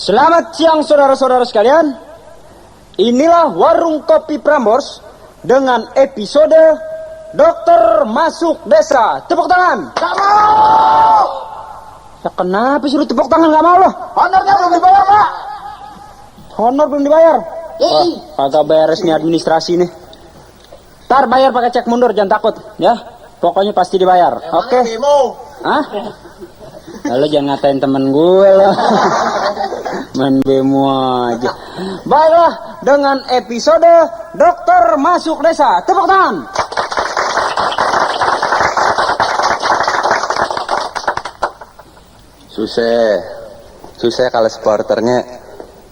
Selamat siang saudara-saudara sekalian. Inilah Warung Kopi Prambors dengan episode Dokter Masuk Desa. Tepuk tangan. Gak mau. Ya kenapa suruh tepuk tangan gak mau loh? Honornya belum dibayar, Pak. Honor belum dibayar. Ih. Kagak beres nih administrasi nih. Ntar bayar pakai cek mundur, jangan takut ya. Pokoknya pasti dibayar. Oke. Hah? Lalu jangan ngatain temen gue loh. Main bemo aja. Baiklah, dengan episode Dokter Masuk Desa. Tepuk tangan. Susah kalau supporternya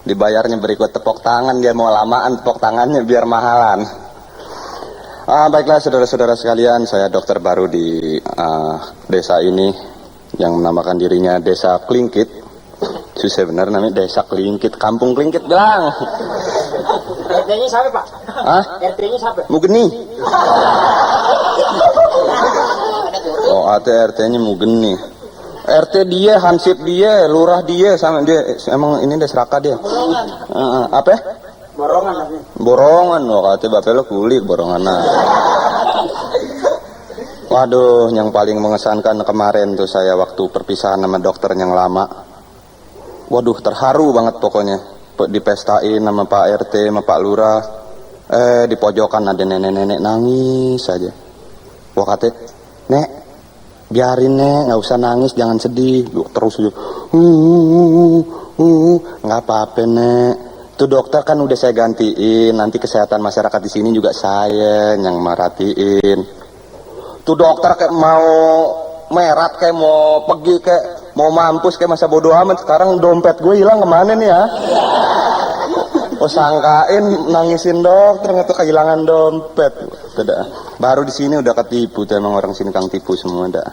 dibayarnya berikut tepuk tangan, dia mau lamaan tepuk tangannya biar mahalan. Baiklah saudara-saudara sekalian, saya dokter baru di desa ini yang menamakan dirinya Desa Klingkit. Susah bener namanya Desa Klingkit, Kampung Klingkit bilang. RT-nya siapa, Pak? Hah? RT-nya siapa? Mugeni. Oh, RT-nya Mugeni. RT dia, Hansip dia, lurah dia, sama dia. Emang ini Desraka dia. Apa? Borongan tapi. Borongan loh, katanya bapak lo kulik borongan. Waduh, yang paling mengesankan kemarin tuh saya waktu perpisahan sama dokter yang lama. Waduh, terharu banget pokoknya. Dipestain sama Pak RT, sama Pak Lurah. Di pojokan ada nenek-nenek nangis saja. Wah katanya, Nek, biarin Nek, nggak usah nangis, jangan sedih. Terus aja, nggak apa-apa Nek. Itu dokter kan udah saya gantiin. Nanti kesehatan masyarakat di sini juga saya yang merhatiin. Tuh dokter kayak mau merat, kayak mau pergi, kayak mau mampus, kayak masa bodoh amat. Sekarang dompet gue hilang kemana nih ya? Oh sangkain nangisin dokter nggak tuh kehilangan dompet. Tidak. Baru di sini udah ketipu tuh, emang orang sini kang tipu semua dah.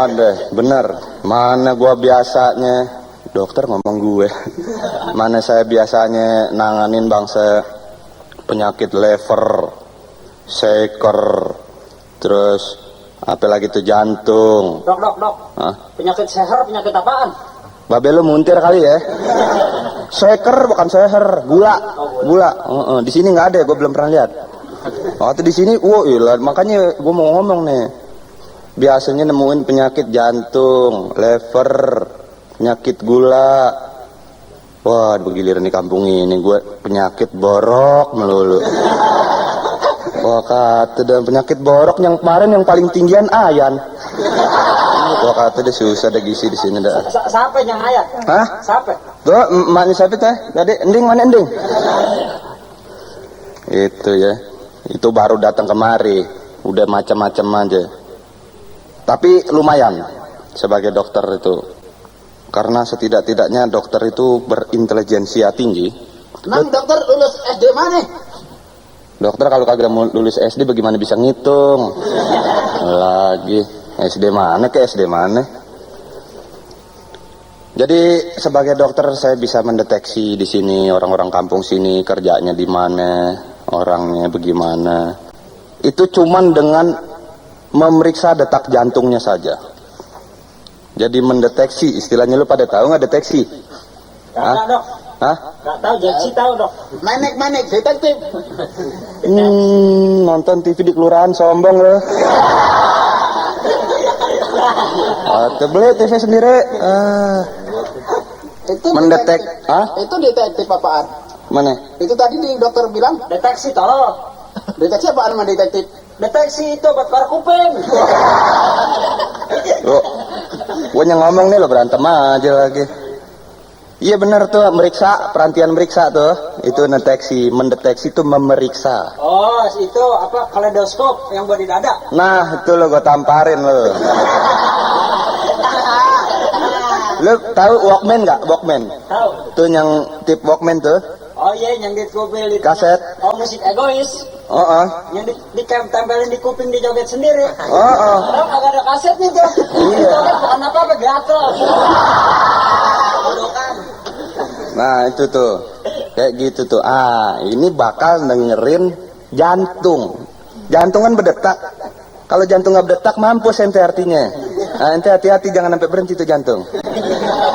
Deh, bener. Mana gua biasanya dokter ngomong gue. Mana saya biasanya nanganin bangsa penyakit lever, shaker, terus apa lagi tuh jantung. Dok. Hah? Penyakit seher, penyakit apaan? Babe lu muntir kali ya. Shaker bukan seher, gula. Di sini nggak ada, gue belum pernah lihat. Waktu di sini, makanya gue mau ngomong nih. Biasanya nemuin penyakit jantung, lever, penyakit gula. Wah, begiliran di kampung ini gue penyakit borok melulu. Wah, kata dan penyakit borok yang kemarin yang paling tinggian ayan. Wah, kata dia susah ada gizi di sini dah. Siapa yang ayat? Hah? Siapa? Tuh, maknya siapa teh? Tadi ending mana ending? Itu ya. Itu baru datang kemari. Udah macam-macam aja. Tapi lumayan sebagai dokter itu. Karena setidak-tidaknya dokter itu berintelijensia tinggi. Nang dokter lulus SD mana? Dokter kalau kagak mau lulus SD bagaimana bisa ngitung? Lagi SD mana ke SD mana? Jadi sebagai dokter saya bisa mendeteksi di sini orang-orang kampung sini kerjanya di mana, orangnya bagaimana. Itu cuman dengan memeriksa detak jantungnya saja. Jadi mendeteksi, istilahnya lu pada tahu nggak deteksi? Gak dok. Hah? Gak tahu, Jeksi tahu dok. Manek, detektif. Nonton TV di kelurahan sombong loh. Beli TV sendiri. Itu Mendetek, Itu detektif apaan? Mana? Itu tadi di dokter bilang deteksi tolong. Deteksi apaan sama detektif? Deteksi itu obat para kuping. Gue yang ngomong nih lo berantem aja lagi. Iya benar tuh, meriksa, perantian meriksa tuh. Itu deteksi, mendeteksi itu memeriksa. Oh, itu apa, kaleidoskop yang buat di dada? Nah, itu lo gue tamparin lo. Lo tahu Walkman nggak? Walkman. Tahu. Tuh yang tip Walkman tuh. Oh iya, yang di kuping itu. Kaset. Oh, musik egois. Yang ditempelin di kuping di joget sendiri. Oh, agak ada kasetnya tuh. Iya. Bukan apa-apa, gatel. Nah itu tuh kayak gitu tuh. Ini bakal dengerin jantung. Jantung kan berdetak. Kalau jantung nggak berdetak mampus ente artinya. Nah, ente hati-hati jangan sampai berhenti tuh jantung.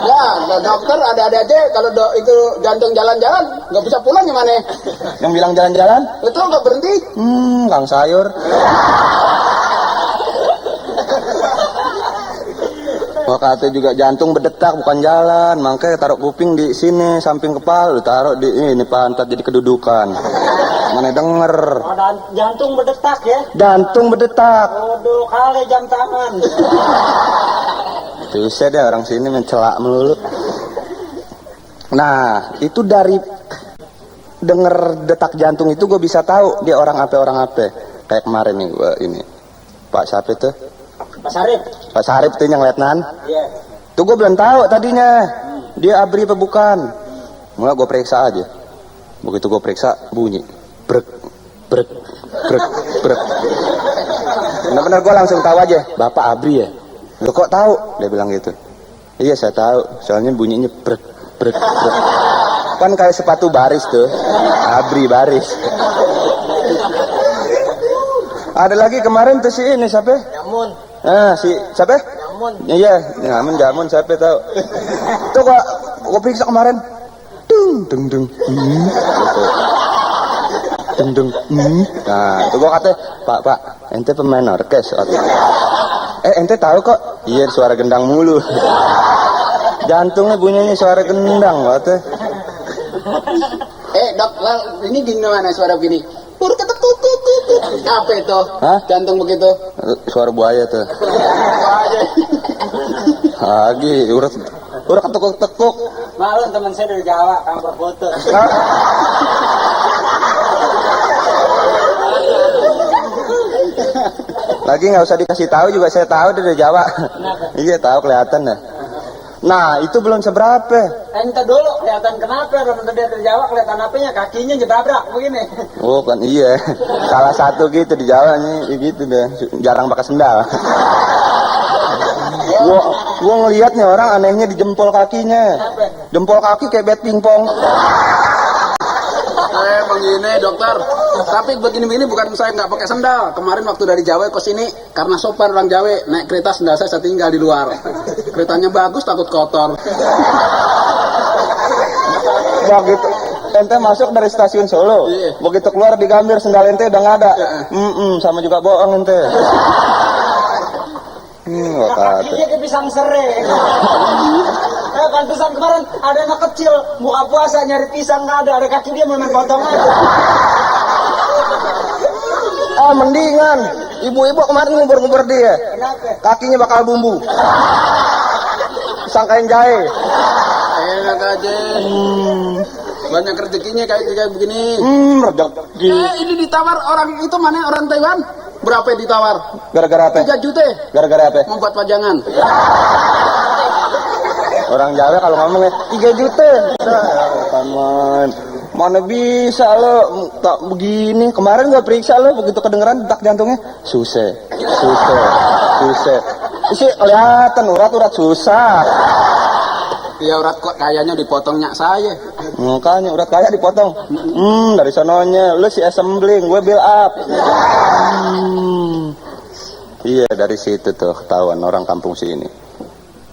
Ya, dokter ada-ada aja kalau itu jantung jalan-jalan nggak bisa pulang gimana? Yang bilang jalan-jalan? Itu nggak berhenti. Kang sayur. Wah, kata juga jantung berdetak bukan jalan, makanya taruh kuping di sini samping kepala, taruh di ini pantat jadi kedudukan. Mana denger? Oh, jantung berdetak ya? Jantung berdetak. Waduh, kali jam tangan. Susah deh orang sini mencelak melulu. Nah, itu dari denger detak jantung itu gue bisa tahu dia orang apa. Kayak kemarin nih gue ini. Pak siapa itu? Pak Sarip. Pak Sarip tuh yang letnan. Iya. Tuh gue belum tahu tadinya. Dia abri apa bukan. Mulai gue periksa aja. Begitu gue periksa bunyi. Brek. Benar-benar gue langsung tahu aja. Bapak abri ya? Lo kok tahu? Dia bilang gitu. Iya saya tahu. Soalnya bunyinya brek. Kan kayak sepatu baris tuh. Abri baris. Ada lagi kemarin tuh si ini siapa? Jamun. Si siapa? Jamun. Iya, jamun siapa tahu. Tuh gua periksa kemarin. Dung. Nah, tuh gua kata, Pak, ente pemain orkes. Ente tahu kok? Iya, suara gendang mulu. Jantungnya bunyinya suara gendang, kata. Dok, ini gimana suara begini? Apa itu? Hah? Jantung begitu? Suara buaya tuh. Lagi, urat ketekuk. Malu teman saya dari Jawa, kampung foto. Lagi nggak usah dikasih tahu juga saya tahu dia dari Jawa. Iya tahu kelihatan dah. Nah itu belum seberapa. Ente dulu kelihatan kenapa orang dari Jawa kelihatan apanya kakinya jebabrak begini. Oh kan iya. Salah satu gitu di Jawa nih gitu deh. Jarang pakai sendal. Gua ngelihat nih orang anehnya di jempol kakinya. Jempol kaki kayak bat pingpong. Begini dokter, tapi begini bukan saya nggak pakai sendal. Kemarin waktu dari Jawa ke sini karena sopan orang Jawa naik kereta sendal saya tinggal di luar. Keretanya bagus takut kotor. Begitu ente masuk dari stasiun Solo, Iya. begitu keluar di Gambir sendal ente udah nggak ada. Sama juga bohong ente. Kakinya kayak pisang serai. Pantesan kemarin ada anak kecil buka puasa nyari pisang nggak ada kaki dia memang potong aja. Mendingan ibu-ibu kemarin ngubur dia. Kenapa? Kakinya bakal bumbu. Sangkain jahe. Enak aja. Banyak rezekinya kayak begini. Rezeki. Ini ditawar orang itu mana orang Taiwan? Berapa ditawar? Gara-gara apa? 3 juta. Gara-gara apa? Membuat pajangan. Orang Jawa kalau ngomongnya 3 juta. Taman. Mana bisa lo tak begini. Kemarin gua periksa lo begitu kedengeran detak jantungnya susah. Isi kelihatan urat susah. Ya urat kok kayaknya dipotongnya saya. Makanya urat kaya dipotong. Dari sononya lu si assembling, gue build up. Iya dari situ tuh ketahuan orang kampung sini.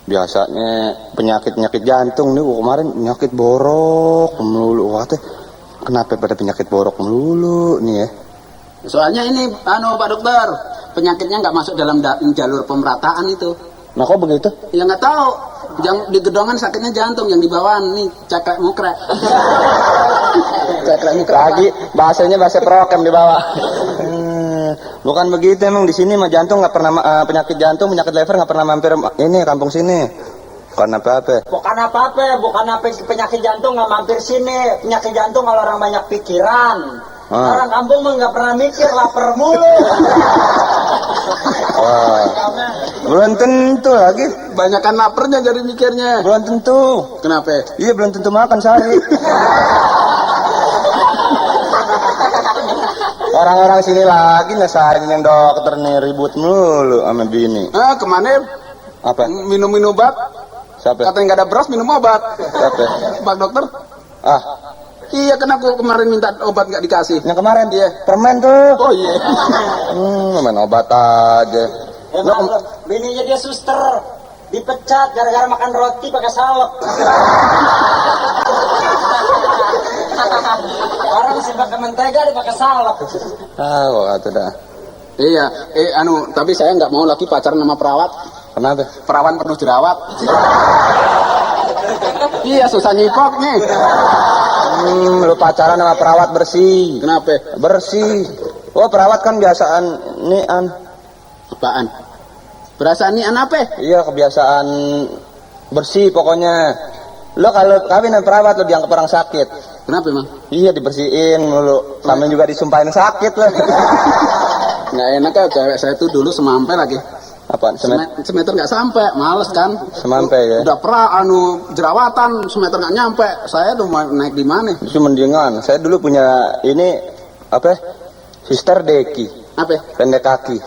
Biasanya penyakit jantung nih kemarin penyakit borok melulu. Kenapa pada penyakit borok melulu nih ya? Soalnya ini Pak Dokter, penyakitnya nggak masuk dalam jalur pemerataan itu. Nah kok begitu? Ya nggak tahu. Yang di gedongan sakitnya jantung, yang di bawah nih cakrek mukrek. Lagi bahasanya bahasa prokem di bawah. Bukan begitu emang di sini mah jantung nggak pernah penyakit jantung, penyakit lever nggak pernah mampir ini kampung sini. Bukan apa-apa. Bukan apa penyakit jantung nggak mampir sini. Penyakit jantung kalau orang banyak pikiran. Orang kampung mah nggak pernah mikir, lapar mulu. Wah, belum tentu lagi. Banyakan laparnya jadi mikirnya. Belum tentu. Kenapa? Iya belum tentu makan sehari. Orang-orang sini lagi ngesahin yang dokter nih ribut mulu sama bini. Kemana? Apa? Minum obat. Siapa? Katanya nggak ada beras minum obat. Siapa? Pak Dokter. Iya, kenapa kemarin minta obat nggak dikasih? Yang kemarin dia permen tuh. Oh iya. Main obat aja. Biasa bininya dia suster. Dipecat gara-gara makan roti pakai salep. Orang sih pakai mentega dia pakai salep. Ah, kok itu dah. Iya, tapi saya nggak mau lagi pacaran sama perawat. Kenapa? Perawan penuh jerawat. Iya, susah nyipok nih. Lu pacaran sama perawat bersih. Kenapa? Bersih. Oh, perawat kan biasaan nian. Apaan? Perasaan nian apa? Iya, kebiasaan bersih pokoknya. Lo kalau kawin sama perawat lo dianggap orang sakit. Kenapa emang? Iya, dibersihin mulu. Sama juga disumpahin sakit lo. Nggak enak ya, cewek saya tuh dulu semampai lagi. Apaan? Semeter nggak sampai, males kan? Semampai ya. Udah jerawatan, semeter nggak nyampe. Saya tuh mau naik di mana? Itu mendingan. Saya dulu punya ini apa? Sister Deki. Apa? Pendek kaki.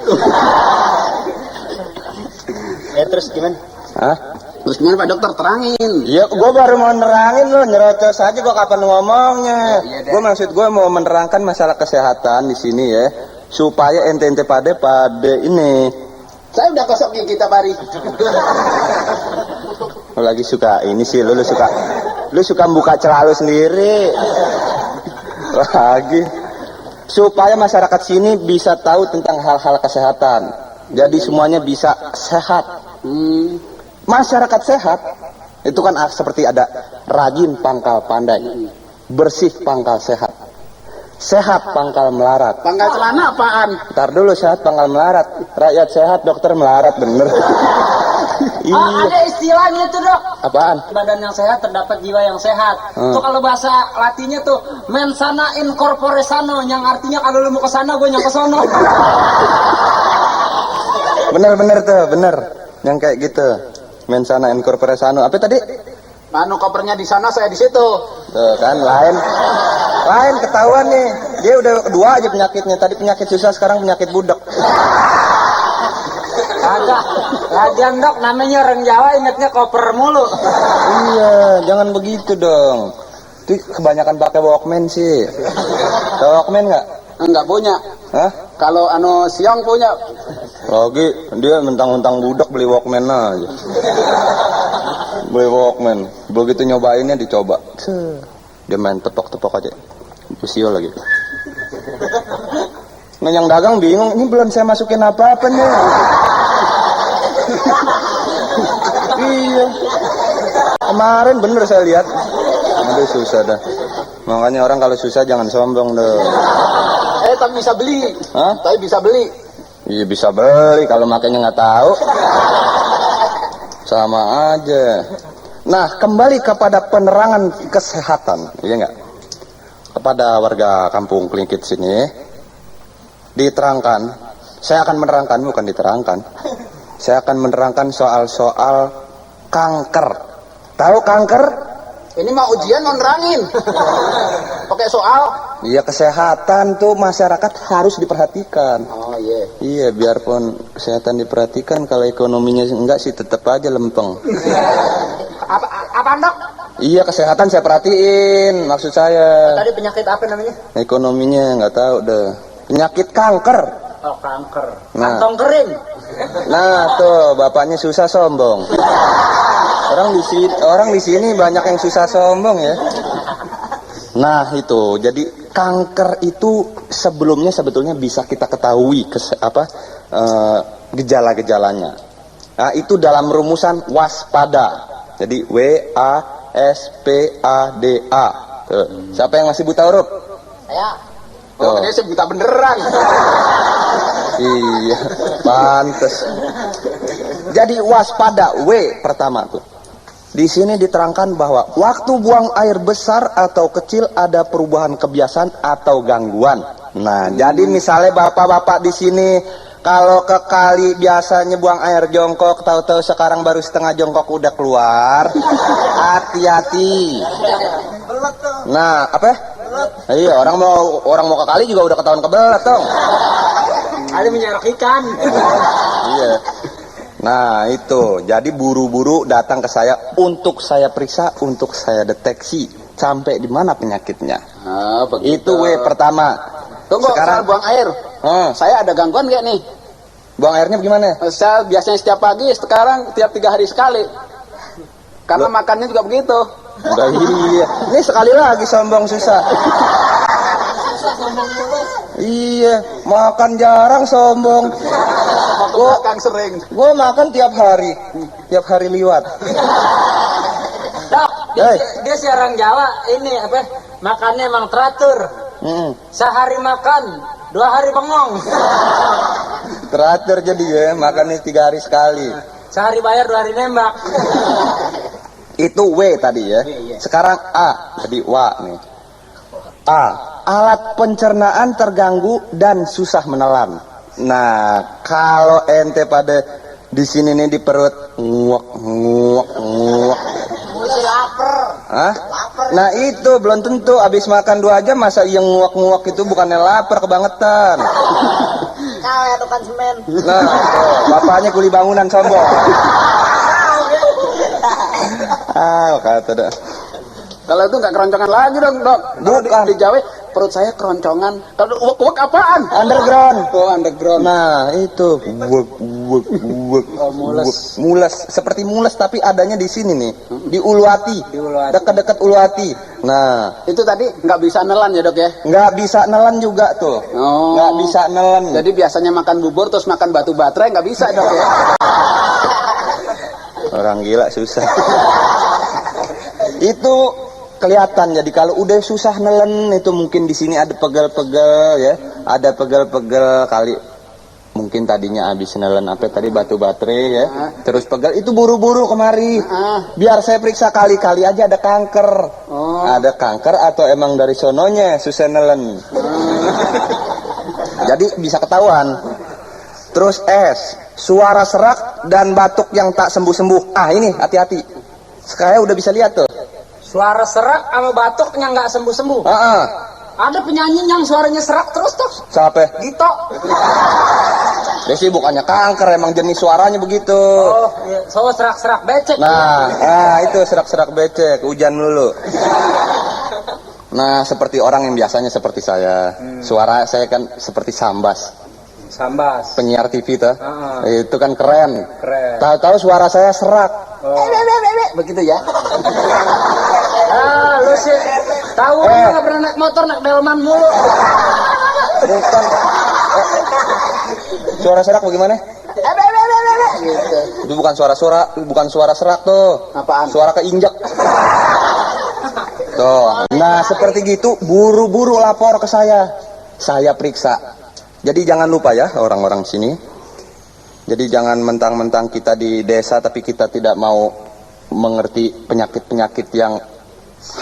Terus gimana? Hah? Terus gimana Pak Dokter, terangin. Ya, gue baru mau nerangin lo, nyerocos aja gue kapan ngomongnya. Gue maksud gue mau menerangkan masalah kesehatan di sini ya, supaya ente pada ini. Saya udah kosok gigi tiap hari. Lo lagi suka ini sih, lu suka buka celah lu sendiri. Lagi supaya masyarakat sini bisa tahu tentang hal-hal kesehatan. Jadi semuanya bisa sehat. Masyarakat sehat itu kan seperti ada rajin pangkal pandai, bersih pangkal sehat, sehat pangkal melarat. Pangkal celana apaan? Ntar dulu, sehat pangkal melarat. Rakyat sehat, dokter melarat, bener. Oh, ada istilahnya tuh dok. Apaan? Badan yang sehat terdapat jiwa yang sehat. Tuh kalau bahasa Latinnya tuh mensana in corpore sano, yang artinya kalau lu mau ke sana gue yang ke sono. Bener tuh, bener. Yang kayak gitu. Mensana in corpore sano. Apa tadi? Kopernya di sana, saya di situ. Tuh kan, lain ketahuan nih. Dia udah kedua aja penyakitnya. Tadi penyakit susah, sekarang penyakit budak. Kagak. Lagian dok, namanya orang Jawa ingatnya koper mulu. Iya, jangan begitu dong. Itu kebanyakan pakai Walkman sih. Tahu Walkman nggak? Enggak punya. Hah? Kalau siang punya. Lagi dia mentang-mentang budak beli Walkman aja. Beli Walkman. Begitu nyobainnya dicoba. Dia main tepok-tepok aja. Busio lagi. Nah, yang dagang bingung, ini belum saya masukin apa-apa nih. Iya. Kemarin bener saya lihat. Aduh, susah dah. Makanya orang kalau susah jangan sombong dong. Tapi bisa beli. Hah? Tapi bisa beli. Iya bisa beli, kalau makanya nggak tahu. Sama aja. Nah, kembali kepada penerangan kesehatan, iya nggak? Kepada warga kampung Kelingkit sini, diterangkan. Saya akan menerangkan, bukan diterangkan. Saya akan menerangkan soal-soal kanker. Tahu kanker? Ini mah ujian mau nerangin. Pakai soal. Iya, kesehatan tuh masyarakat harus diperhatikan. Oh iya. Iya, biarpun kesehatan diperhatikan, kalau ekonominya enggak sih tetap aja lempeng. Apaan dok? Iya, kesehatan saya perhatiin, maksud saya. Tadi penyakit apa namanya? Ekonominya nggak tahu deh. Penyakit kanker. Oh, kanker. Nah. Kantong kering. Nah, tuh bapaknya susah sombong. Orang di sini banyak yang susah sombong ya. Nah, itu. Jadi kanker itu sebetulnya bisa kita ketahui gejala-gejalanya. Nah, itu dalam rumusan waspada. Jadi WASPADA. Tuh. Siapa yang masih buta huruf? Saya. Oh, dia buta beneran. Iya, pantes. Jadi waspada, W pertama tuh. Di sini diterangkan bahwa waktu buang air besar atau kecil ada perubahan kebiasaan atau gangguan. Nah, jadi misalnya bapak-bapak di sini kalau ke kali biasanya buang air jongkok, tahu-tahu sekarang baru setengah jongkok udah keluar. Hati-hati. Nah, apa? Iya, orang mau ke kali juga udah ketahuan kebelet dong. Ada menyerok ikan. Iya. Nah, itu. Jadi buru-buru datang ke saya untuk saya periksa, untuk saya deteksi sampai di mana penyakitnya. Begitu. Itu W pertama. Tunggu, sekarang buang air. Saya ada gangguan nggak nih? Buang airnya gimana? Saya biasanya setiap pagi, sekarang tiap 3 hari sekali. Karena makannya juga begitu. Udah iya. Ini sekali lagi sombong susah. Iya, makan jarang sombong. Makan sering. Gue makan tiap hari liwat. Dok, Hey. dia si orang Jawa ini apa? Makannya emang teratur. Sehari makan, 2 hari bengong. Teratur jadi ya, makannya 3 hari sekali. Sehari bayar, 2 hari nembak. Itu W tadi ya. Sekarang A, jadi wa nih. A, alat pencernaan terganggu dan susah menelan. Nah, kalau ente pada di sini nih di perut nguak. Masih lapar. Hah? Nah itu belum tentu abis makan 2 jam masa yang nguak itu bukannya lapar kebangetan. Kau ya tukang semen. Nah, bapaknya kuli bangunan sombong. Kata dah. Kalau itu nggak keroncongan lagi dong, Dok. Bukan. Di Jawa perut saya keroncongan. Kalau uwek apaan? Underground. Oh, underground. Nah itu mules seperti mules tapi adanya di sini nih di ulu hati, dekat-dekat ulu hati. Nah Itu tadi nggak bisa nelan ya, Dok ya? nggak bisa nelan juga tuh, Oh. nggak bisa nelan. Jadi biasanya makan bubur terus makan batu baterai nggak bisa, Dok ya? Orang gila susah. Itu kelihatan. Jadi kalau udah susah nelen itu mungkin di sini ada pegel-pegel ya, ada pegel-pegel kali. Mungkin tadinya habis nelen apa tadi batu baterai ya, terus pegel itu buru-buru kemari. Biar saya periksa kali-kali aja ada kanker. Ada kanker atau emang dari sononya susah nelen. Jadi bisa ketahuan. Terus S, suara serak dan batuk yang tak sembuh-sembuh. Ah ini hati-hati. Sekarang udah bisa lihat tuh. Suara serak sama batuknya nggak sembuh-sembuh. Ada penyanyi yang suaranya serak terus tuh. Siapa? Gito. Dia sih bukannya kanker, emang jenis suaranya begitu. Oh, iya. So serak-serak becek. Nah, itu serak-serak becek, hujan dulu. Nah, seperti orang yang biasanya seperti saya. Suara saya kan seperti Sambas, Sambas. penyiar TV tuh. Itu kan keren. Keren. Tahu-tahu suara saya serak. Begitu ya? Ah, lu sih tahu nggak pernah naik motor, naik delman mulu. Bukan. Suara serak bagaimana? Itu bukan suara serak tuh. Apaan? Suara keinjek. Tuh. Nah, seperti gitu buru-buru lapor ke saya. Saya periksa. Jadi jangan lupa ya orang-orang sini. Jadi jangan mentang-mentang kita di desa tapi kita tidak mau mengerti penyakit-penyakit yang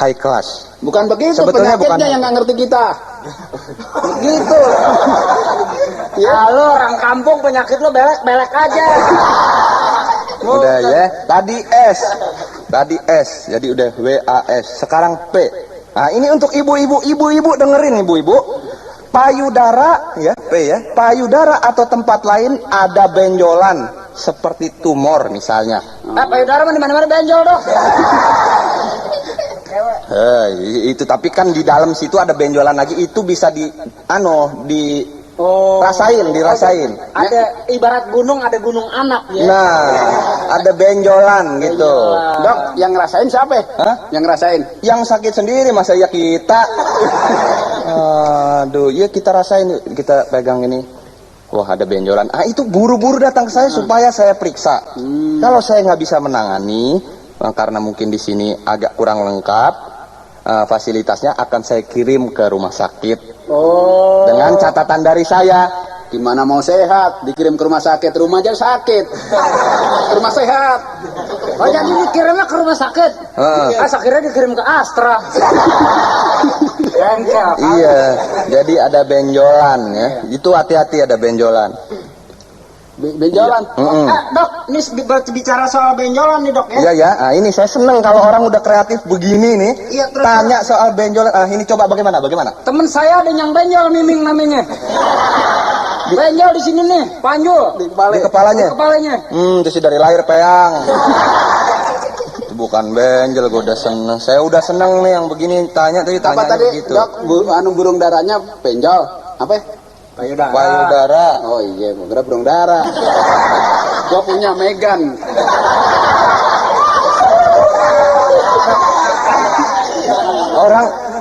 high class. Bukan begitu, Sebetulnya penyakitnya bukan. yang nggak ngerti kita. Begitu. Lu orang kampung penyakit lu belek-belek aja. Udah ya. Tadi S. Jadi udah WAS. Sekarang P. Nah, ini untuk ibu-ibu dengerin ibu-ibu. Payudara ya, P ya. Payudara atau tempat lain ada benjolan seperti tumor misalnya. Payudara di mana-mana benjol dong. Itu tapi kan di dalam situ ada benjolan lagi, itu bisa dirasain. Ada ibarat gunung, ada gunung anak ya. Nah, ada benjolan gitu. Dok, yang ngerasain siapa? Hah? Yang ngerasain? Yang sakit sendiri masa ya kita. Aduh, ya kita rasain, kita pegang ini. Wah, ada benjolan. Itu buru-buru datang ke saya supaya saya periksa. Kalau saya nggak bisa menangani, karena mungkin di sini agak kurang lengkap, fasilitasnya akan saya kirim ke rumah sakit. Dengan catatan dari saya. Gimana mau sehat? Dikirim ke rumah sakit, rumah aja sakit. Ke rumah sehat. Oh, jadi dikirimnya ke rumah sakit. Akhirnya dikirim ke Astra. Iya, jadi ada benjolan ya. Itu hati-hati ada benjolan. Benjolan. Dok, ini bicara soal benjolan nih dok ya. Iya ya, ini saya seneng kalau orang udah kreatif begini nih. Iya, terus tanya soal benjolan. Ini coba bagaimana? Temen saya ada yang benjol, Miming namanya. Benjol di sini nih, panjul. Di kepalanya. Itu sih dari lahir peyang. Itu bukan benjol, gue udah seneng. Saya udah seneng nih yang begini tanya Apa tadi? begitu. Dok, burung darahnya benjol. Apa? Payudara. Oh iya, gua kira burung dara. Gua punya Megan.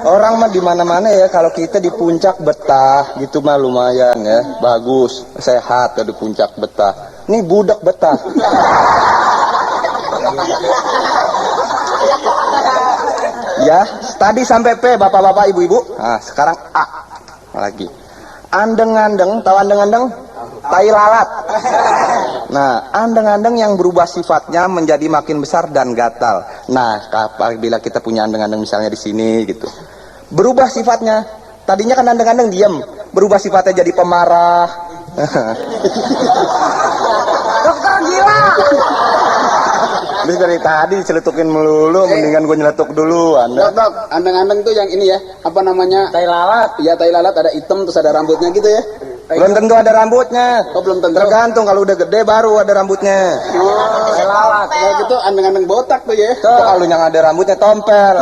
Orang mah di mana-mana ya, kalau kita di puncak betah gitu mah lumayan ya, bagus, sehat ya di puncak betah. Ini budak betah. Ya, tadi sampai P bapak-bapak ibu-ibu. Nah, sekarang A lagi. Andeng-andeng, tahu andeng-andeng? Tai lalat. Nah, andeng-andeng yang berubah sifatnya menjadi makin besar dan gatal. Nah, apabila kita punya andeng-andeng misalnya di sini gitu, berubah sifatnya. Tadinya kan andeng-andeng diam, berubah sifatnya jadi pemarah. Dokter gila. Habis dari tadi celetukin melulu, mendingan gue nyeletuk duluan. Dok, andeng-andeng tuh yang ini ya, apa namanya? Tai lalat. Iya, tai lalat ada hitam terus ada rambutnya gitu ya. Belum tentu ada rambutnya. Oh, belum tentu. Tergantung, kalau udah gede baru ada rambutnya. Tai lalat. Kayak gitu andeng-andeng botak tuh ya. Tuh, kalau yang ada rambutnya tompel.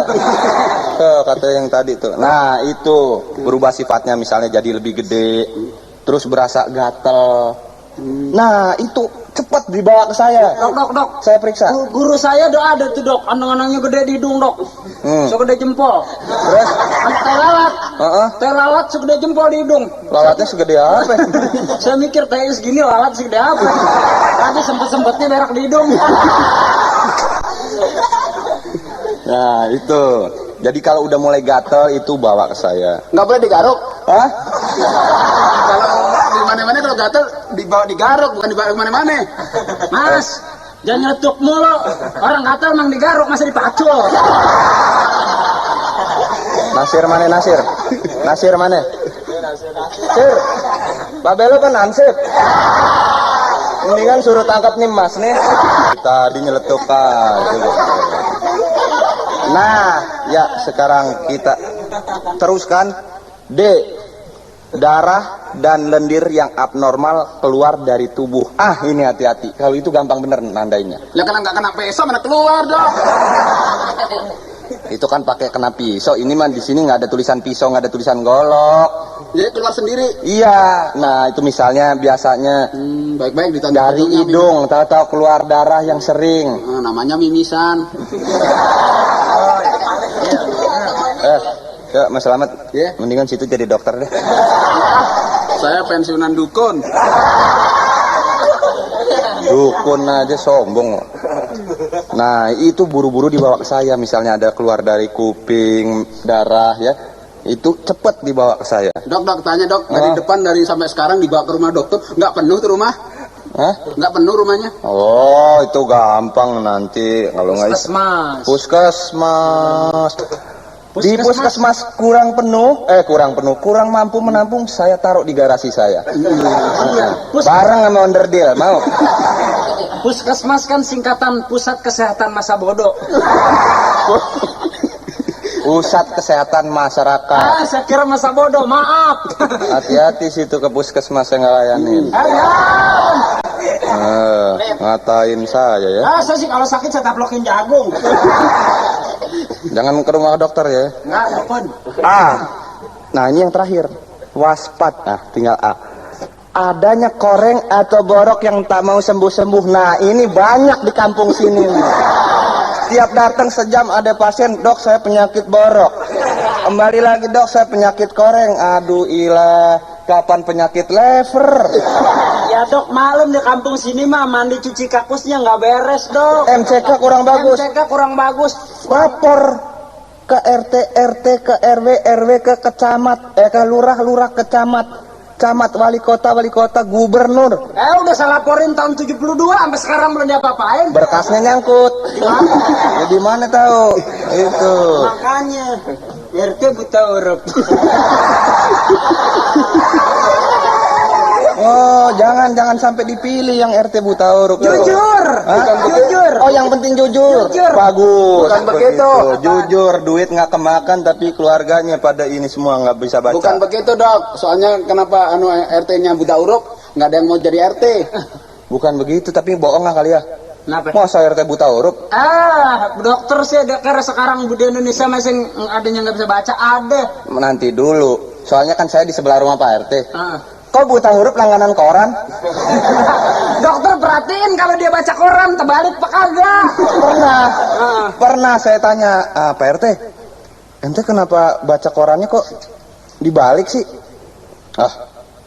Tuh, kata yang tadi tuh. Nah, itu berubah sifatnya misalnya jadi lebih gede, terus berasa gatel. Nah, itu cepat dibawa ke saya. Dok. Saya periksa. Guru saya ada tuh dok, andang-andangnya gede di hidung dok. Segede jempol. Terus? Tai lalat. Heeh. Tai lalat segede jempol di hidung. Lalatnya segede apa? Saya mikir tai segini lalat segede apa? Tadi sempet-sempetnya berak di hidung. Nah, itu. Jadi kalau udah mulai gatel itu bawa ke saya. Nggak boleh digaruk. Hah? Kalau di mana-mana kalau gatel dibawa digaruk, bukan dibawa ke mana-mana. Mas, jangan nyeletuk mulu. Orang gatal emang digaruk, masa dipacul. Nasir mana Nasir? Nasir mana? Sir, babelo kan ansip. Mendingan suruh tangkap nih mas nih. Tadi nyeletuk aja. Nah, ya sekarang kita teruskan. D. Darah dan lendir yang abnormal keluar dari tubuh. Ah, ini hati-hati. Kalau itu gampang bener nandainya. Ya kalau nggak kena pisau mana keluar dong. Itu kan pakai kena pisau. Ini mah di sini nggak ada tulisan pisau, nggak ada tulisan golok. Ya keluar sendiri. Iya. Nah, itu misalnya biasanya Baik-baik ditanda dari hidung, tahu-tahu keluar darah yang sering. Namanya mimisan. Ya, Mas Slamet. Ya. Mendingan situ jadi dokter deh. Saya pensiunan dukun. Dukun aja sombong. Nah, itu buru-buru dibawa ke saya. Misalnya ada keluar dari kuping, darah ya. Itu cepet dibawa ke saya. Dok, tanya dok. Dari depan dari sampai sekarang dibawa ke rumah dokter. Nggak penuh tuh rumah? Hah? Nggak penuh rumahnya? Oh, itu gampang nanti. Kalau nggak Puskesmas. Di puskesmas kurang mampu menampung, saya taruh di garasi saya. Bareng sama onderdil, mau? Puskesmas kan singkatan Pusat Kesehatan Masa Bodoh. Pusat Kesehatan Masyarakat. Ah, saya kira masa bodoh, maaf. Hati-hati situ ke puskesmas yang ngelayanin. Ngatain saya ya. Ah, saya sih kalau sakit saya taplokin jagung. Jangan ke rumah dokter ya. Enggak, apaan? Nah, ini yang terakhir. Waspat. Nah, tinggal A. Adanya koreng atau borok yang tak mau sembuh-sembuh. Nah, ini banyak di kampung sini. Setiap datang sejam ada pasien, dok saya penyakit borok. Kembali lagi, dok saya penyakit koreng. Aduh ilah, kapan penyakit lever? Ya dok, malam di kampung sini mah mandi cuci kakusnya nggak beres dok. MCK kurang bagus. MCK kurang bagus. Lapor ke RT, RT ke RW, RW ke kecamat, ke lurah, kecamat. Camat, wali kota, gubernur. Udah saya laporin tahun 72 sampai sekarang belum diapa-apain. Berkasnya nyangkut. Ya di mana tahu? Itu. Makanya RT buta huruf. Oh, jangan sampai dipilih yang RT buta huruf. Jujur. Jujur. Oh, yang penting jujur. Bagus. Bukan begitu. Jujur, duit nggak kemakan tapi keluarganya pada ini semua nggak bisa baca. Bukan begitu dok. Soalnya kenapa RT-nya buta huruf? Nggak ada yang mau jadi RT. Bukan begitu, tapi bohong lah kali ya. Kenapa? Masa RT buta huruf? Dokter sih ada karena sekarang di Indonesia masih ada yang nggak bisa baca ada. Nanti dulu. Soalnya kan saya di sebelah rumah Pak RT. Kok buta huruf langganan koran? Dokter perhatiin kalau dia baca koran terbalik apa kagak? Pernah saya tanya, Pak RT, ente kenapa baca korannya kok dibalik sih?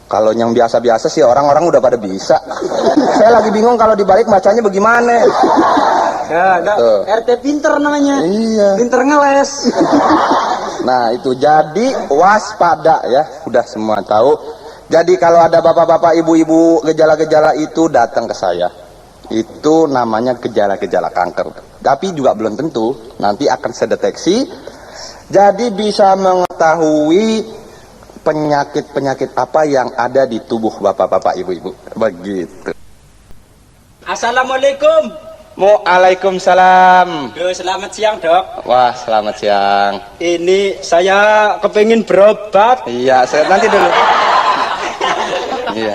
Kalau yang biasa-biasa sih orang-orang udah pada bisa. Saya lagi bingung kalau dibalik bacanya bagaimana. Ya, RT pinter namanya. Iya. Pinter ngeles. Nah itu jadi waspada ya, udah semua tahu. Jadi kalau ada bapak-bapak, ibu-ibu gejala-gejala itu datang ke saya. Itu namanya gejala-gejala kanker. Tapi juga belum tentu nanti akan sedeteksi. Jadi bisa mengetahui penyakit-penyakit apa yang ada di tubuh bapak-bapak, ibu-ibu. Begitu. Assalamualaikum. Waalaikumsalam. Duh, selamat siang, Dok. Wah, selamat siang. Ini saya kepingin berobat. Iya, saya nanti dulu. Iya.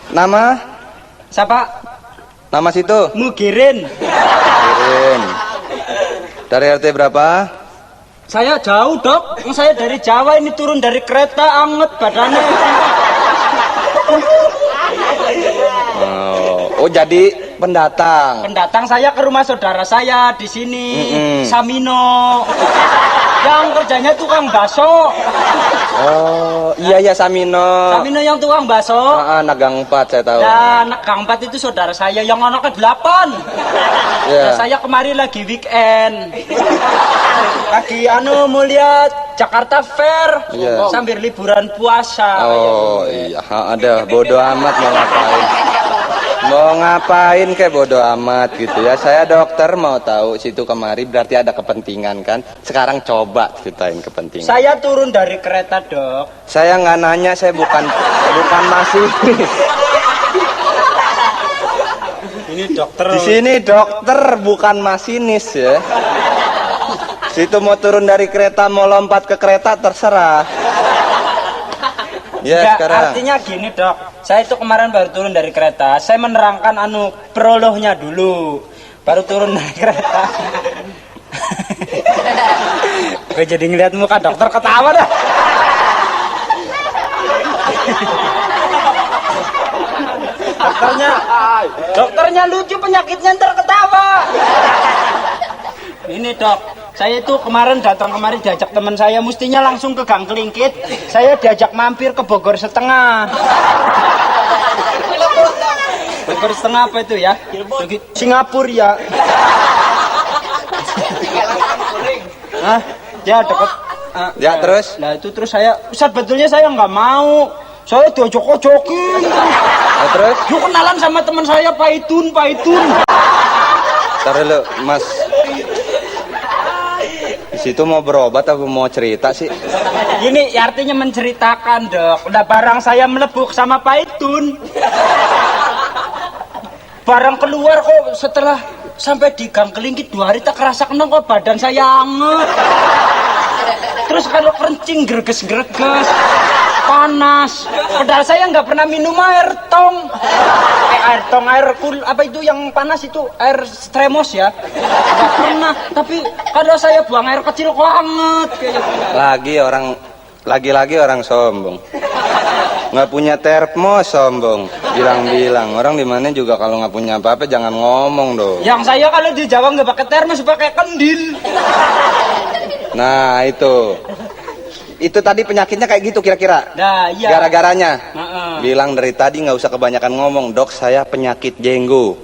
Nama? Siapa? Nama situ? Mugirin. Kirim. Dari RT berapa? Saya jauh, Dok. Saya dari Jawa, ini turun dari kereta anget badannya. Oh, jadi pendatang. Pendatang saya ke rumah saudara saya di sini, Samino. Yang kerjanya tukang bakso. Oh, iya Samino. Samino yang tukang bakso. Nagang 4 saya tahu. Dan Gang 4 itu saudara saya yang anaknya 8. Iya. Nah, saya kemarin lagi weekend. Lagi mau lihat Jakarta Fair. Iya. Sambil liburan puasa. Oh, iya. Ada bodoh amat mau ngapain. Mau ngapain kayak bodoh amat gitu ya. Saya dokter mau tahu situ kemari berarti ada kepentingan kan. Sekarang coba ceritain kepentingan. Saya turun dari kereta, Dok. Saya nggak nanya, saya bukan masinis. Ini dokter. Di sini dokter bukan masinis ya. Situ mau turun dari kereta mau lompat ke kereta terserah. Ya, Enggak, sekarang. artinya gini, Dok. Saya itu kemarin baru turun dari kereta. Saya menerangkan prolognya dulu. Baru turun dari kereta. Gue jadi ngeliat muka dokter ketawa dah. Dokternya lucu, penyakitnya ntar ketawa. Ini, Dok, saya itu kemarin diajak teman saya, mestinya langsung ke Gang Kelingkit. Saya diajak mampir ke Bogor Setengah. Bogor Setengah apa itu ya? Singapura ya. Hah? Ya deket. Ya, terus? Nah itu terus saya, sebetulnya saya nggak mau. Saya diojok-ojokin. Nah, terus? Yuk kenalan sama teman saya Pak Itun. Ntar dulu, Mas. Di situ mau berobat atau mau cerita sih? Ini artinya menceritakan, Dok. Udah barang saya melebuk sama Pak Itun. Barang keluar kok setelah sampai di Gang Kelingkit 2 hari tak kerasa kena kok badan saya anget. Terus kalau kencing greges-greges, panas. Padahal saya nggak pernah minum air tong. Apa itu yang panas itu? Air stremos ya? Nggak pernah. Tapi kalau saya buang air kecil kok anget. Lagi-lagi orang sombong. Nggak punya termos sombong. Bilang-bilang orang di mana juga kalau nggak punya apa-apa jangan ngomong dong. Yang saya kalau di Jawa nggak pakai termos, pakai kendil. Nah itu tadi penyakitnya kayak gitu kira-kira. Nah iya. Gara-garanya bilang dari tadi nggak usah kebanyakan ngomong, Dok saya penyakit jenggo.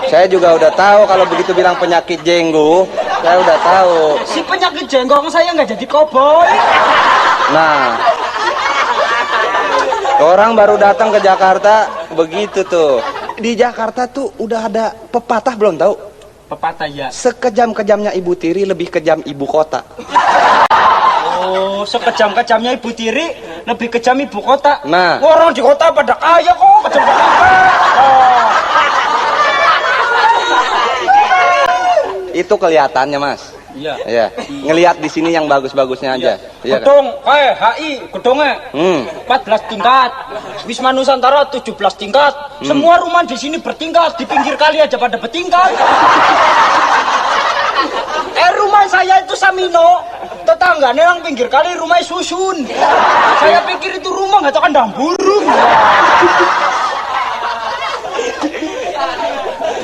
Saya juga udah tahu kalau begitu bilang penyakit jenggo, saya udah tahu. Si penyakit jenggong saya nggak jadi koboi. Nah, orang baru datang ke Jakarta begitu tuh. Di Jakarta tuh udah ada pepatah belum tahu? Pepatah ya. Sekejam-kejamnya Ibu Tiri lebih kejam ibu kota. Oh, sekejam-kejamnya Ibu Tiri lebih kejam ibu kota. Nah, orang di kota pada kaya kok, kejam-kejam. itu kelihatannya Mas. Iya. Iya. Ngelihat di sini yang bagus-bagusnya aja. Iya. Gedung HI, gedungnya 14 tingkat. Wisma Nusantara 17 tingkat. Semua rumah di sini bertingkat, di pinggir kali aja pada bertingkat. Rumah saya itu Samino, tetangganya yang pinggir kali rumah susun. Saya pikir itu rumah nggak tahu kandang burung.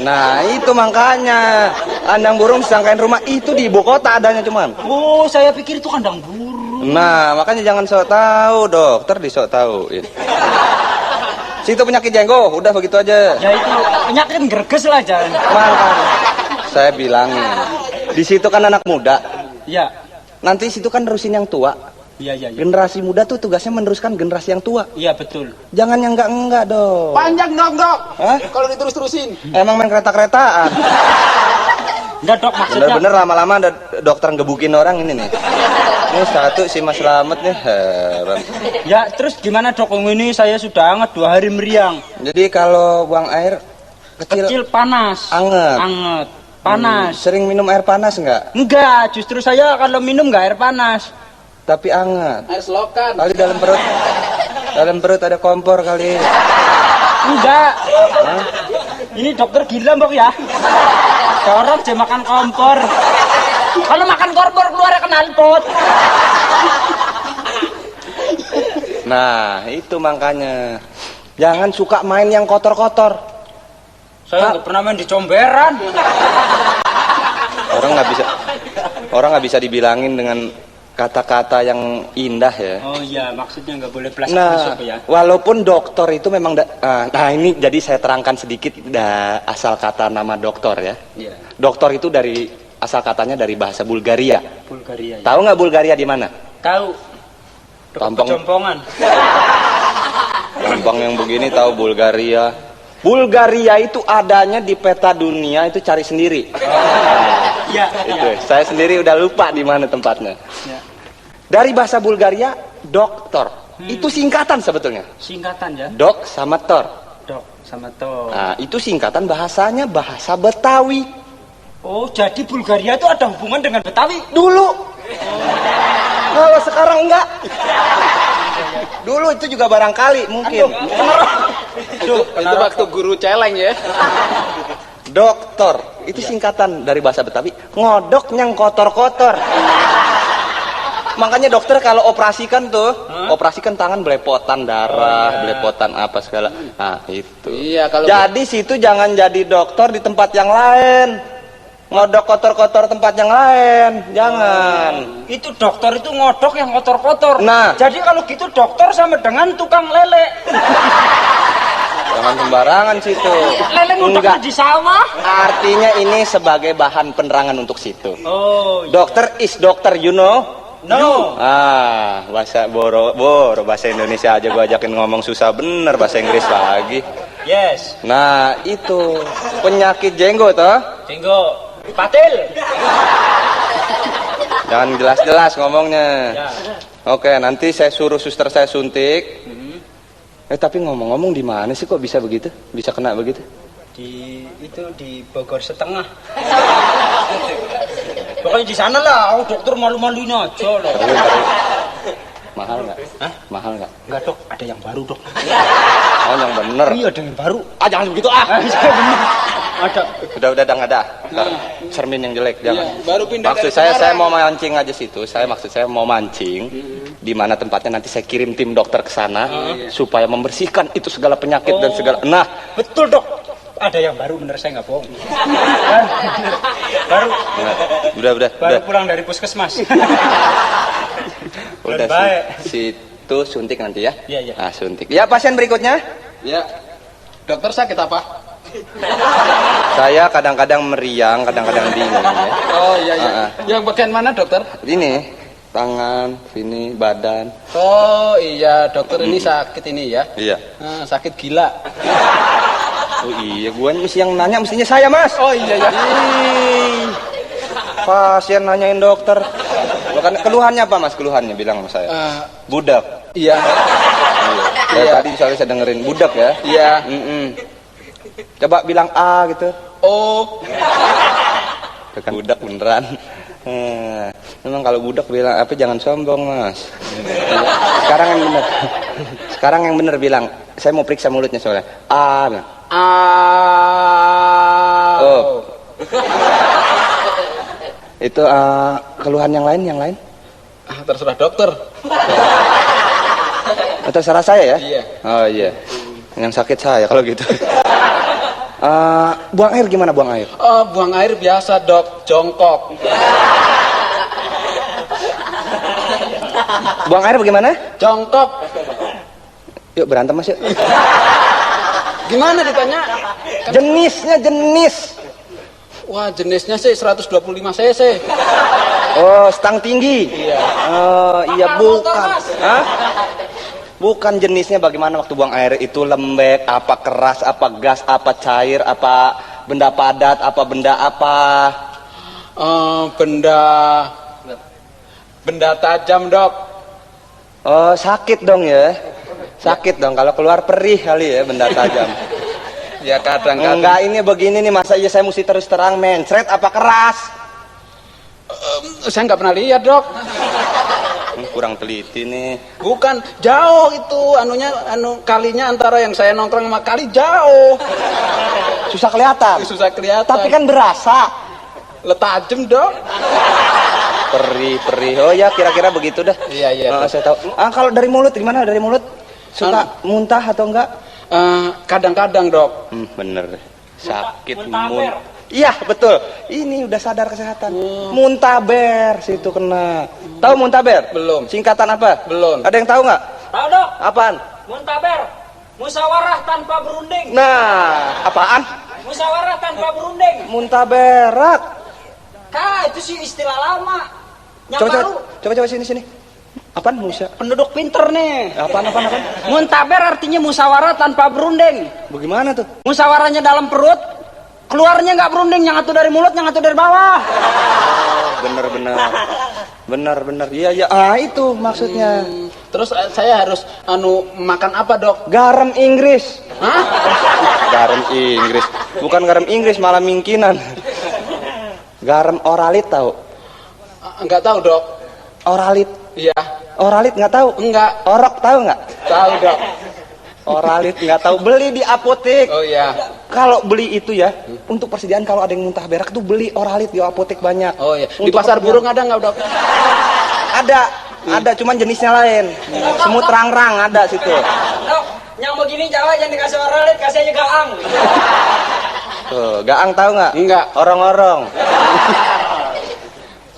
Nah itu makanya kandang burung sangkain rumah itu di ibu kota adanya cuman. Oh, saya pikir itu kandang burung. Nah makanya jangan sok tahu dokter di sok tahu. Situ penyakit jenggo, udah begitu aja. Ya itu penyakit greges lah jangan. Makanya saya bilangin, di situ kan anak muda. Iya. Nanti situ kan nerusin yang tua. Iya. Generasi muda tuh tugasnya meneruskan generasi yang tua. Iya betul. Jangan yang enggak dong. Panjang dok. Hah? Kalau diterus-terusin. Emang main kereta-keretaan. Enggak dok, maksudnya. Bener-bener lama-lama ada dokter ngebukin orang ini nih. Ini satu si Mas Slamet nih heran. Ya terus gimana dok? Ini saya sudah hangat 2 hari meriang. Jadi kalau buang air Kecil panas. anget. Panas. Sering minum air panas enggak? Enggak, justru saya kalau minum enggak air panas. Tapi anget. Air selokan. Kali dalam perut. Dalam perut ada kompor kali. Enggak. Ini dokter gila mbok ya. Orang aja makan kompor. Kalau makan kompor keluar knalpot. Nah, itu makanya. Jangan suka main yang kotor-kotor. Saya nggak pernah main di comberan. Orang nggak bisa dibilangin dengan kata-kata yang indah ya. Oh iya, maksudnya nggak boleh plastik Nah, ya. walaupun dokter itu memang nah ini jadi saya terangkan sedikit asal kata nama dokter ya. Iya. Dokter itu dari asal katanya dari bahasa Bulgaria. Bulgaria. Ya. Tahu nggak Bulgaria di mana? Tahu. Tampang. Jompongan. Gampang yang begini tahu Bulgaria. Bulgaria itu adanya di peta dunia itu cari sendiri. Iya. Itu. Saya sendiri udah lupa di mana tempatnya. Ya. Dari bahasa Bulgaria, dokter. Itu singkatan sebetulnya. Singkatan ya. Dok sama tor. Dok sama tor. Nah, itu singkatan bahasanya bahasa Betawi. Oh, jadi Bulgaria itu ada hubungan dengan Betawi? Dulu. Kalau sekarang enggak. Dulu itu juga barangkali mungkin. Itu waktu guru celeng ya. Dokter itu singkatan dari bahasa Betawi. Ngodok yang kotor-kotor. Makanya dokter kalau operasikan tuh, operasikan tangan belepotan darah, belepotan apa segala. Nah, itu. Iya, kalau Jadi situ jangan jadi dokter di tempat yang lain. Ngodok kotor-kotor tempat yang lain, jangan. Itu dokter itu ngodok yang kotor-kotor. Nah. Jadi kalau gitu dokter sama dengan tukang lele. Jangan sembarangan situ. Lele ngudoknya di sawah. Artinya ini sebagai bahan penerangan untuk situ. Oh, Dokter is dokter, you know? no. Bahasa boro bahasa Indonesia aja gua ajakin ngomong susah bener, bahasa Inggris lagi. Yes. Nah, itu penyakit jenggot toh. Tengok. Patil. Jangan jelas-jelas ngomongnya. Ya. Oke, nanti saya suruh suster saya suntik. Tapi ngomong-ngomong di mana sih kok bisa begitu? Bisa kena begitu? Di Bogor setengah. Pokoknya di sana lah. Oh, dokter malu-maluin aja lah. Mahal nggak? Hah? Mahal nggak? Enggak dok, ada yang baru dok. Oh, yang bener. Iya, ada yang baru. Jangan begitu ah. Ada. Udah nggak ada. Ntar cermin yang jelek jangan. Iya, baru pindah Maksud dari saya mau mancing aja situ. Maksud saya mau mancing di mana tempatnya nanti saya kirim tim dokter ke sana supaya membersihkan itu segala penyakit dan segala. Nah, Betul dok. Ada yang baru, bener saya nggak bohong. Baru. udah. Pulang dari puskesmas. Udah baik. situ suntik nanti ya. Iya. Nah, suntik. Ya, pasien berikutnya. Ya. Dokter sakit apa? Saya kadang-kadang meriang, kadang-kadang dingin ya. Oh iya. Yang bagian mana dokter? Ini tangan, sini badan. Oh iya, dokter ini sakit ini ya. Iya. Sakit gila. Oh iya, gua mesti yang nanya mestinya saya, Mas. Oh iya. Ih, pasien nanyain dokter. Bukan keluhannya apa, Mas? Keluhannya bilang sama saya. Budak. Iya. Dari tadi soalnya saya dengerin budak ya. Iya. Coba bilang A gitu. Oh. Bukan budak beneran. Memang kalau budak bilang apa jangan sombong, Mas. Sekarang yang bener bilang. Saya mau periksa mulutnya soalnya. A. Oh. Itu keluhan yang lain? terserah dokter. Terserah saya ya? Iya. Oh iya. Yang sakit saya kalau gitu. Buang air gimana buang air? Oh, buang air biasa dok, jongkok. Buang air bagaimana? Jongkok. Yuk berantem mas yuk. Gimana ditanya? Jenisnya jenis. Wah, jenisnya sih 125 cc. Oh, stang tinggi. Iya. Oh, iya bukan. Hah? Bukan jenisnya bagaimana waktu buang air itu lembek, apa keras, apa gas, apa cair, apa benda padat, apa benda apa? Benda tajam dok. Oh, sakit dong ya. Sakit dong kalau keluar perih kali ya benda tajam. Ya kadang-kadang. Enggak, ini begini nih, masa iya saya mesti terus terang mencret apa keras? Saya nggak pernah lihat dok. Kurang teliti nih. Bukan, jauh itu kalinya antara yang saya nongkrong sama kali jauh. Susah kelihatan. Susah kelihatan. Tapi kan berasa. Tajem dok. Perih. Oh ya, kira-kira begitu dah. Iya. Saya tahu. Kalau dari mulut gimana? Dari mulut suka muntah atau enggak? Kadang-kadang dok. Bener. Sakit muntah. Iya betul. Ini udah sadar kesehatan. Muntaber situ kena. Tahu muntaber? Belum. Singkatan apa? Belum. Ada yang tahu nggak? Tahu dok? Apaan? Muntaber, musyawarah tanpa berunding. Nah, apaan? Musyawarah tanpa berunding. Muntaberak. Itu sih istilah lama. Yang baru. Coba sini. Apaan musa? Penduduk pinter nih. Apaan? Muntaber artinya musyawarah tanpa berunding. Bagaimana tuh? Musyawarahnya dalam perut, keluarnya nggak berunding, yang satu dari mulut, yang satu dari bawah. Bener. Iya. Itu maksudnya. Terus saya harus makan apa dok? Garam Inggris. Hah? Garam Inggris. Bukan garam Inggris, malah mingkinan. Garam oralit tahu? Enggak tahu dok. Oralit. Iya. Oralit nggak tahu? Enggak. Orok tahu nggak? Tahu dok. Oralit nggak tahu, beli di apotek. Oh iya. Kalau beli itu ya, untuk persediaan kalau ada yang muntah berak tuh beli oralit di apotek banyak. Oh iya. Di Untuk pasar burung ada nggak dok? Ada, cuman jenisnya lain. Semut rang-rang ada situ. Dok, yang begini Jawa jangan dikasih oralit, kasih aja gaang. Tuh, gaang tahu nggak? Enggak. Orong-orong.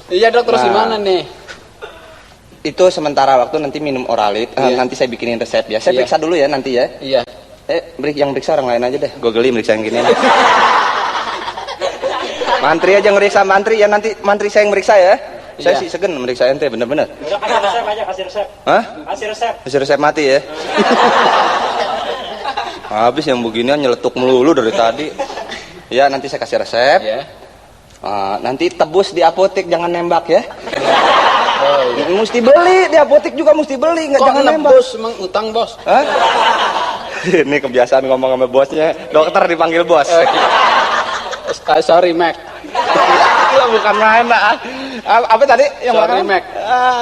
Iya dok, terus Nah. gimana nih? Itu sementara waktu nanti minum oralit. Iya. Nanti saya bikinin resep ya. Saya Iya. periksa dulu ya nanti ya. Iya. Yang periksa orang lain aja deh. Gue geli meriksa yang gini. Mantri aja ngeriksa, mantri ya, nanti mantri saya yang meriksa ya. Saya Iya. sih segen meriksa ente, bener-bener. Kasih resep aja, kasih resep. Hah? Kasih resep. Kasih resep mati ya. Habis yang beginian nyeletuk melulu dari tadi. Ya nanti saya kasih resep. Iya. Nanti tebus di apotek, jangan nembak ya. Oh, iya. Mesti beli di apotek juga, mesti beli, nggak Kok jangan nembak. nebus emang utang bos? Hah? Ini kebiasaan ngomong sama bosnya. Dokter dipanggil bos. Sorry Mac. Lah bukan main lah. Apa tadi yang Sorry mana? Mac.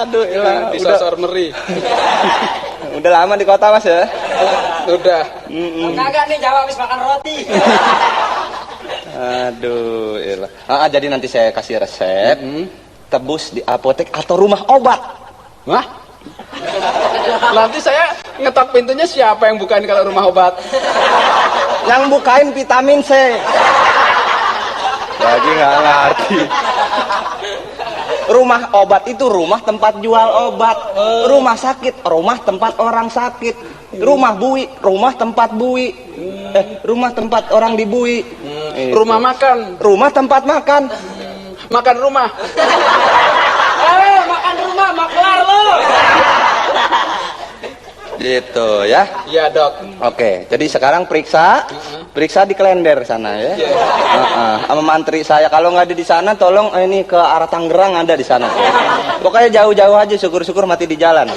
Aduh, ilah. Disosor meri. Udah lama di kota mas ya? Udah. Kagak nih Jawa habis makan roti. Aduh, ilah. Jadi nanti saya kasih resep. Tebus di apotek atau rumah obat. Wah? Nanti saya ngetok pintunya siapa yang bukain kalau rumah obat? Yang bukain vitamin C. Lagi nggak ngerti. Rumah obat itu rumah tempat jual obat. Rumah sakit, rumah tempat orang sakit. Rumah bui, rumah tempat bui. Rumah tempat orang dibui. Rumah makan. Rumah tempat makan. Makan rumah. Makan rumah, maklar lo. Gitu ya. Iya dok. Oke, jadi sekarang periksa di kalender sana ya. Sama mantri saya, kalau nggak ada di sana tolong ini ke arah Tangerang, ada di sana. Pokoknya jauh-jauh aja, syukur-syukur mati di jalan.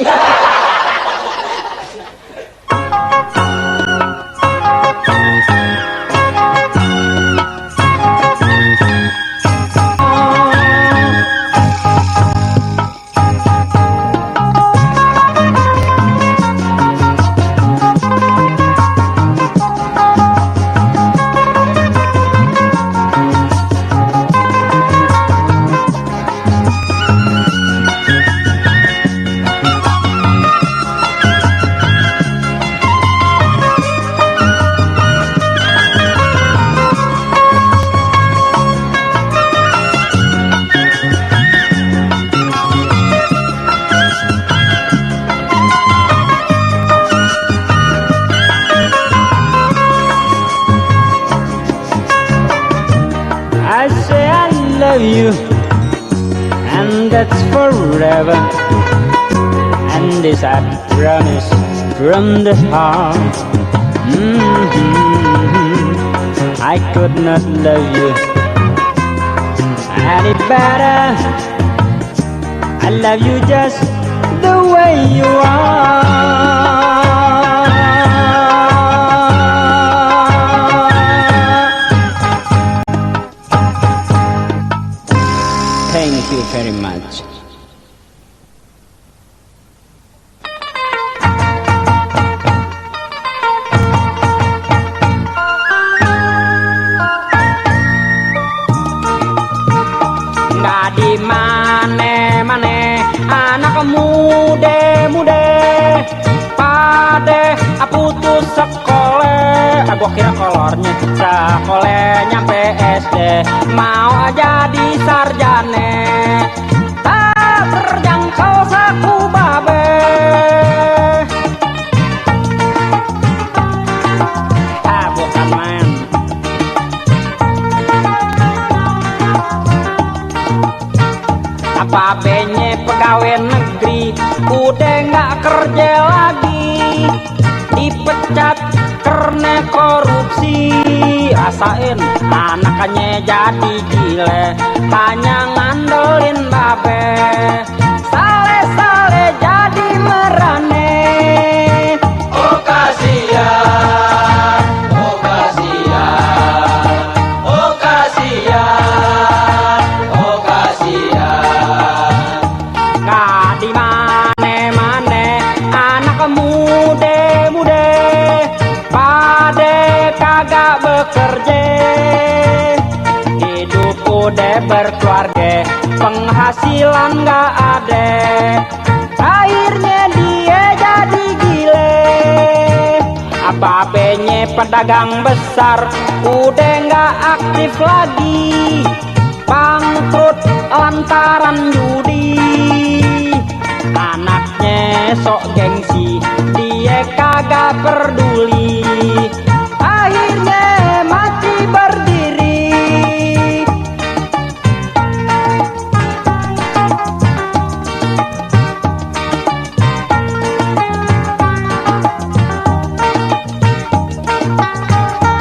I say I love you, and that's forever. And this I promise from the heart. I could not love you any better. I love you just the way you are. Thank you very much. Nggak di mane-mane anak muda-muda pade putus sekolah. Gua kira kolornya sekolah nyampe SD mau jadi sarjane, tak terjangkau saku babe. Bukan main. Apa benye pegawai negeri udah nggak kerja lagi, dipecat karena korupsi. Rasain anaknya jadi gile, hanya ngandelin babe. Sale-sale jadi merane. Oh kasihan, oh kasihan, oh kasihan, oh kasihan. Gak di mane-mane anak muda-muda pade kagak bekerja, hidup udah berkeluarga, penghasilan gak ada. Akhirnya dia jadi gile. Babenye pedagang besar udah gak aktif lagi, bangkrut lantaran judi. Anaknya sok gengsi, dia kagak peduli. Akhirnya mati berdiri.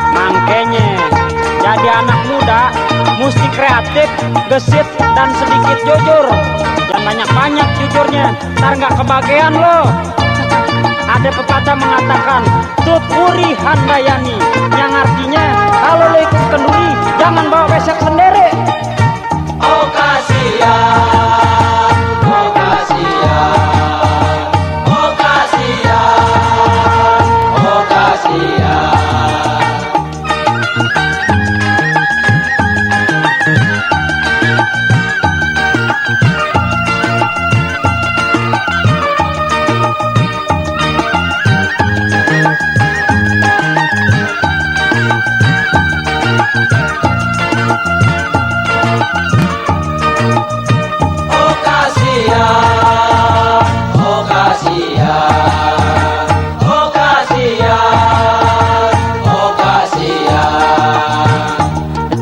Makanya jadi anak muda mesti kreatif, gesit, dan sedikit jujur. Jangan banyak-banyak jujurnya, ntar nggak kebagian lo. Ada pepatah mengatakan tut uri handayani, yang artinya kalau lo ikut kenduri jangan bawa besek sendiri. Oh kasihan, oh kasihan, oh kasihan, oh kasihan.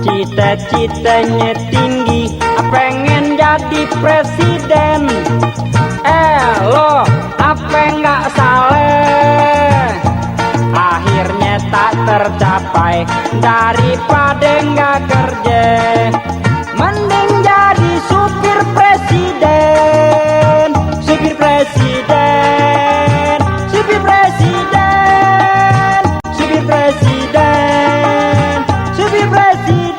Cita-citanya tinggi, pengen jadi presiden. Lo apa nggak salah, akhirnya tak tercapai. Daripada nggak kerja, mending jadi supir presiden. Supir presiden, supir presiden, supir presiden, supir presiden.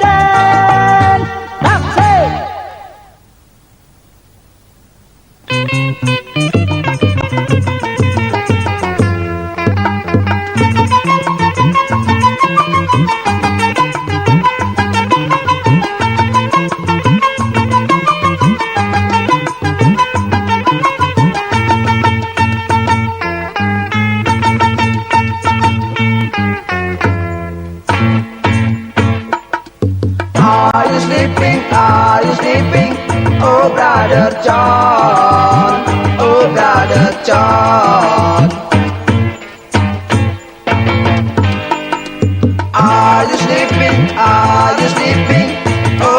Are you sleeping? Oh brother John, oh brother John. Are you sleeping? Are you sleeping? Oh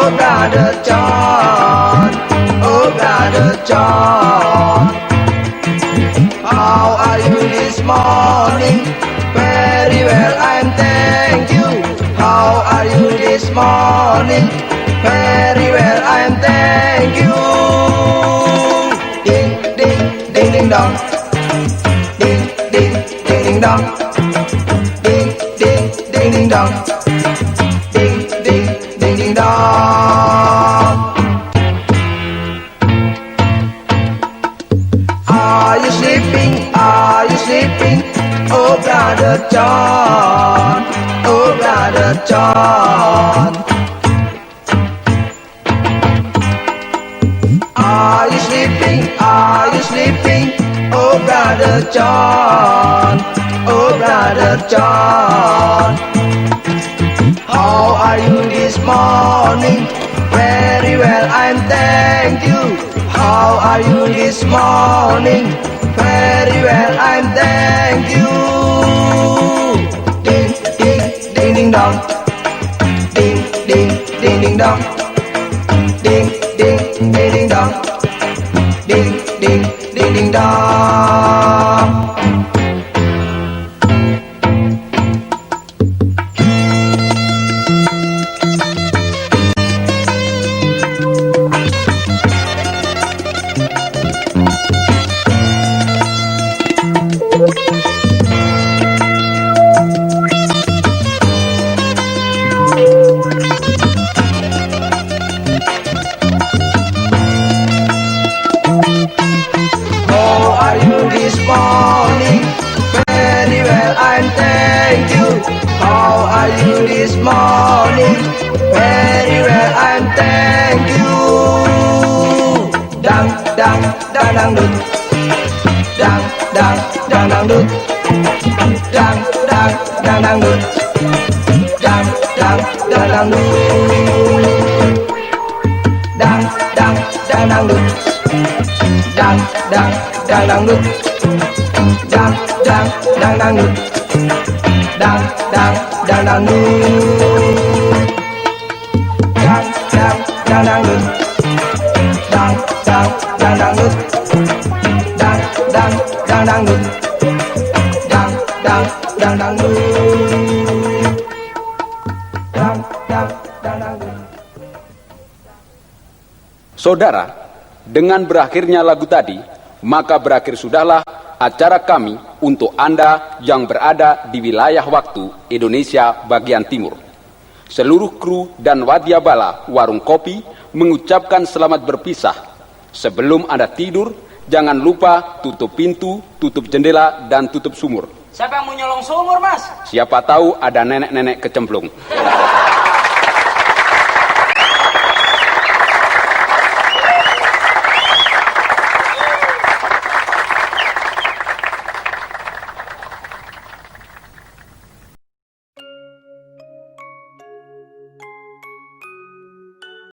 brother John, oh brother John. How are you this morning? Very well, I'm thank you. How are you this morning? Very well, I'm thank you. Ding ding ding ding dong. Ding ding ding ding dong. Ding ding ding ding dong. Ding ding ding ding dong. Are you sleeping? Are you sleeping? Oh brother John, oh brother John. Are you sleeping? Are you sleeping? Oh brother John, oh brother John. How are you this morning? Very well, I'm thank you. How are you this morning? Very well, I'm thank you. Ding ding ding ding dong. Ding ding ding ding dong. Ding ding ding ding dong. Ding ding ding ding dong. How are you this morning? Very well, I'm thank you. How are you this morning? Very well, I'm thank you. Dang dang dang dang dut. Dang dang dang dang dut. Dang dang dang dang dut. Dang dang dang dang dut. Dang dang dang dang dut. Dang dang dang dang dut. Dang dang dang dang dut. Dang dang dang dang dut. Dang dang dang dang dut. Dang dang dang dang dut. Dang dang dang dang dut. Dang dang dang dang dut. Dang dang dang dang dut. Saudara, dengan berakhirnya lagu tadi, maka berakhir sudahlah acara kami untuk Anda yang berada di wilayah waktu Indonesia bagian timur. Seluruh kru dan wadyabala Warung Kopi mengucapkan selamat berpisah. Sebelum Anda tidur, jangan lupa tutup pintu, tutup jendela, dan tutup sumur. Siapa yang mau nyolong sumur, Mas? Siapa tahu ada nenek-nenek kecemplung.